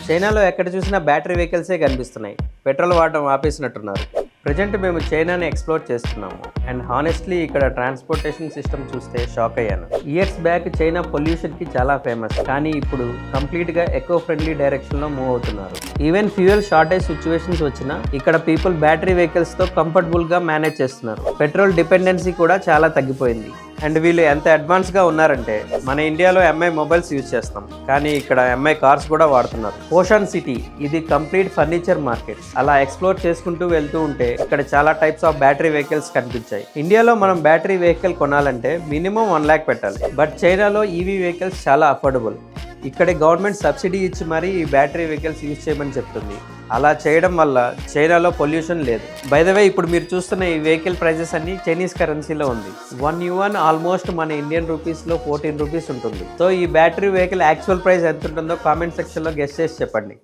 చైనాలో ఎక్కడ చూసినా బ్యాటరీ వెహికల్సే కనిపిస్తున్నాయి. పెట్రోల్ వాడడం ఆపేసినట్టున్నారు. ప్రజెంట్ మేము చైనాని ఎక్స్ప్లోర్ చేస్తున్నాము అండ్ హానెస్ట్లీ ఇక్కడ ట్రాన్స్పోర్టేషన్ సిస్టమ్ చూస్తే షాక్ అయ్యాను. ఇయర్స్ బ్యాక్ చైనా పొల్యూషన్కి చాలా ఫేమస్, కానీ ఇప్పుడు కంప్లీట్గా ఎకో ఫ్రెండ్లీ డైరెక్షన్లో మూవ్ అవుతున్నారు. ఈవెన్ ఫ్యూయల్ షార్టేజ్ సిచ్యువేషన్స్ వచ్చినా ఇక్కడ పీపుల్ బ్యాటరీ వెహికల్స్తో కంఫర్టబుల్గా మేనేజ్ చేస్తున్నారు. పెట్రోల్ డిపెండెన్సీ కూడా చాలా తగ్గిపోయింది. అండ్ వీళ్ళు ఎంత అడ్వాన్స్గా ఉన్నారంటే మన ఇండియాలో ఎంఐ మొబైల్స్ యూజ్ చేస్తాం, కానీ ఇక్కడ ఎంఐ కార్స్ కూడా వాడుతున్నారు. ఓషన్ సిటీ ఇది కంప్లీట్ ఫర్నిచర్ మార్కెట్. అలా ఎక్స్ప్లోర్ చేసుకుంటూ వెళ్తూ ఉంటే ఇక్కడ చాలా టైప్స్ ఆఫ్ బ్యాటరీ వెహికల్స్ కనిపించాయి. ఇండియాలో మనం బ్యాటరీ వెహికల్ కొనాలంటే మినిమం 1 lakh పెట్టాలి, బట్ చైనాలో ఈవీ వెహికల్స్ చాలా అఫోర్డబుల్. ఇక్కడే గవర్నమెంట్ సబ్సిడీ ఇచ్చి మరీ ఈ బ్యాటరీ వెహికల్స్ యూజ్ చేయమని చెప్తుంది. అలా చేయడం వల్ల చైనాలో పొల్యూషన్ లేదు. బై ద వే ఇప్పుడు మీరు చూస్తున్న ఈ వెహికల్ ప్రైజెస్ అన్ని చైనీస్ కరెన్సీలో ఉంది. 1 yuan ఆల్మోస్ట్ మన ఇండియన్ రూపీస్లో 14 రూపీస్ ఉంటుంది. సో ఈ బ్యాటరీ వెహికల్ యాక్చువల్ ప్రైస్ ఎంత ఉంటుందో కామెంట్ సెక్షన్లో గెస్ చేసి చెప్పండి.